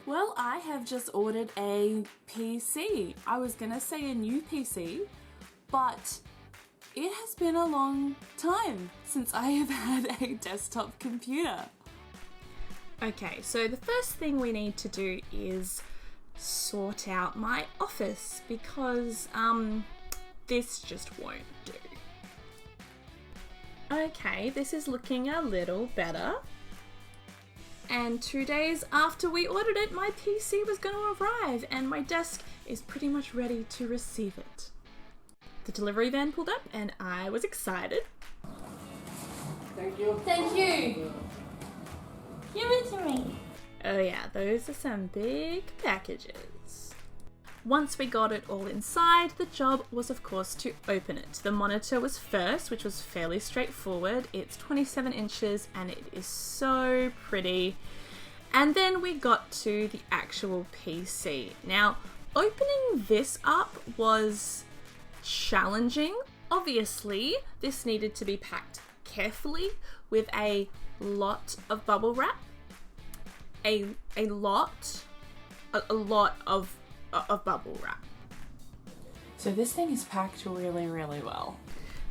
Well, I have just ordered a PC. I was gonna say a new PC, but it has been a long time since I have had a desktop computer. Okay, so the first thing we need to do is sort out my office because this just won't do. Okay, this is looking a little better. And 2 days after we ordered it, my PC was going to arrive and my desk is pretty much ready to receive it. The delivery van pulled up and I was excited. Thank you. Thank you. Give it to me. Oh yeah, those are some big packages. Once we got it all inside, the job was of course to open it. The monitor was first, which was fairly straightforward. It's 27 inches and it is so pretty. And then we got to the actual PC. Now, opening this up was challenging. Obviously, this needed to be packed carefully with a lot of bubble wrap. A lot of bubble wrap. So this thing is packed really, really well.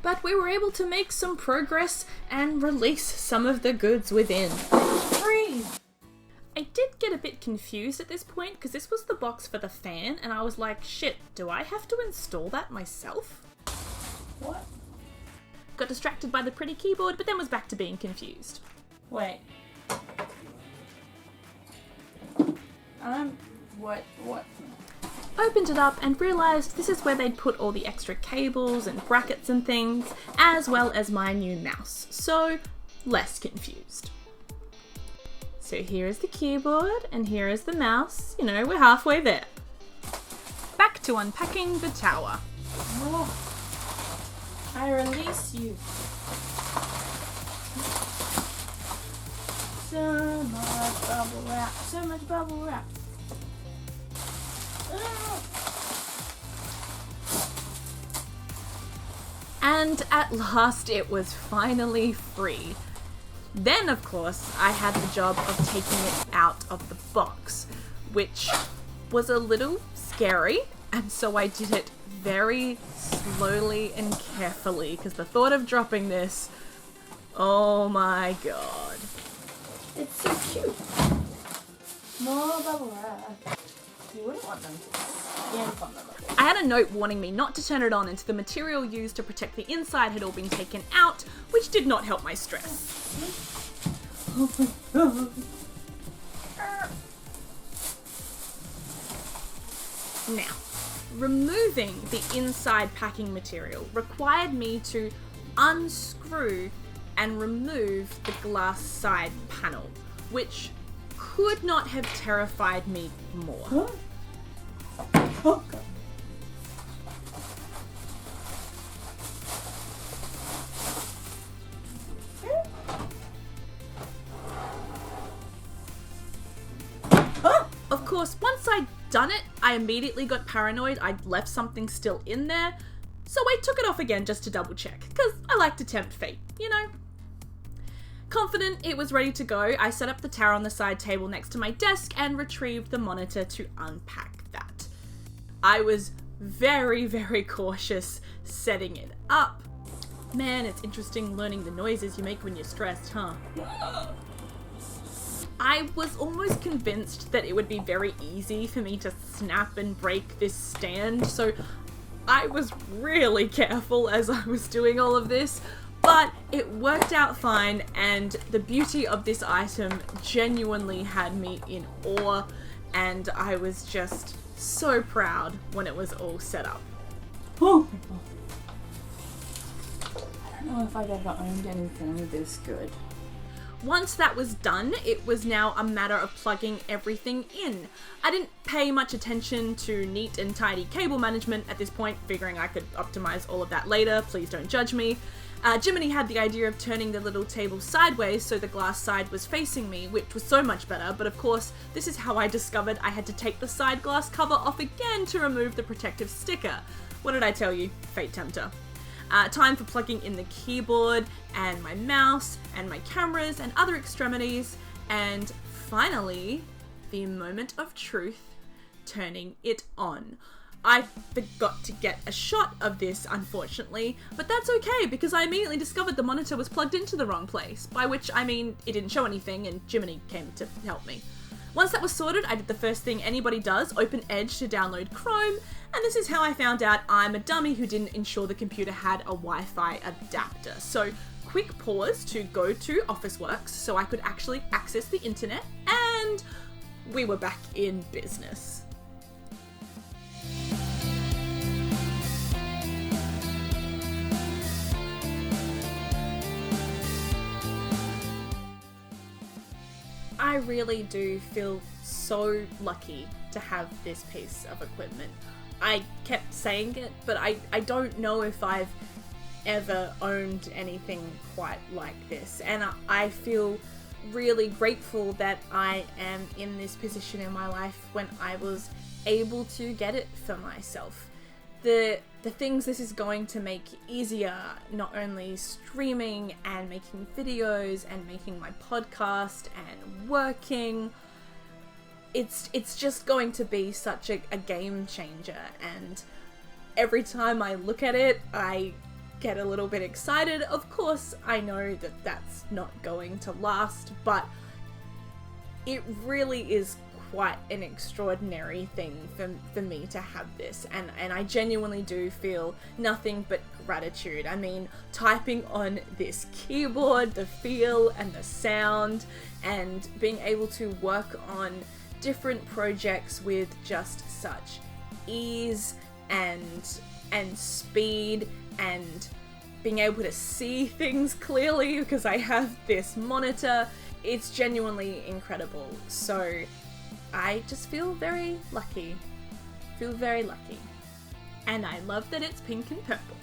But we were able to make some progress and release some of the goods within. Freeze! I did get a bit confused at this point because this was the box for the fan and I was like, shit, do I have to install that myself? What? Got distracted by the pretty keyboard, but then was back to being confused. Wait. What? Opened it up and realised this is where they'd put all the extra cables and brackets and things, as well as my new mouse. So, less confused. So here is the keyboard and here is the mouse. You know, we're halfway there. Back to unpacking the tower. Oh, I release you. So much bubble wrap. So much bubble wrap. And at last it was finally free. Then, of course, I had the job of taking it out of the box, which was a little scary, and so I did it very slowly and carefully, because the thought of dropping this, oh my god. It's so cute. More bubble wrap. You wouldn't want them to scan from them. I had a note warning me not to turn it on until the material used to protect the inside had all been taken out, which did not help my stress. Oh my god. Now, removing the inside packing material required me to unscrew and remove the glass side panel, which could not have terrified me more. Huh? Oh god. Of course, once I'd done it, I immediately got paranoid I'd left something still in there, so I took it off again just to double check, because I like to tempt fate, you know? Confident it was ready to go, I set up the tower on the side table next to my desk and retrieved the monitor to unpack that. I was very, very cautious setting it up. Man, it's interesting learning the noises you make when you're stressed, huh? I was almost convinced that it would be very easy for me to snap and break this stand, so I was really careful as I was doing all of this, but it worked out fine, and the beauty of this item genuinely had me in awe, and I was just so proud when it was all set up. Oh. I don't know if I've ever owned anything this good. Once that was done, it was now a matter of plugging everything in. I didn't pay much attention to neat and tidy cable management at this point, figuring I could optimize all of that later, please don't judge me. Jiminy had the idea of turning the little table sideways so the glass side was facing me, which was so much better, but of course, this is how I discovered I had to take the side glass cover off again to remove the protective sticker. What did I tell you? Fate tempter. Time for plugging in the keyboard and my mouse and my cameras and other extremities, and finally, the moment of truth, turning it on. I forgot to get a shot of this, unfortunately, but that's okay because I immediately discovered the monitor was plugged into the wrong place, by which I mean it didn't show anything and Jiminy came to help me. Once that was sorted, I did the first thing anybody does, open Edge to download Chrome, and this is how I found out I'm a dummy who didn't ensure the computer had a Wi-Fi adapter. So, quick pause to go to Officeworks so I could actually access the internet, and we were back in business. I really do feel so lucky to have this piece of equipment. I kept saying it, but I don't know if I've ever owned anything quite like this. And I feel really grateful that I am in this position in my life when I was able to get it for myself. The things this is going to make easier, not only streaming and making videos and making my podcast and working, it's just going to be such a game changer, and every time I look at it, I get a little bit excited. Of course, I know that that's not going to last, but it really is quite an extraordinary thing for me to have this, and I genuinely do feel nothing but gratitude. I mean, typing on this keyboard, the feel and the sound, and being able to work on different projects with just such ease and speed, and being able to see things clearly because I have this monitor, it's genuinely incredible. So I just feel very lucky. And I love that it's pink and purple.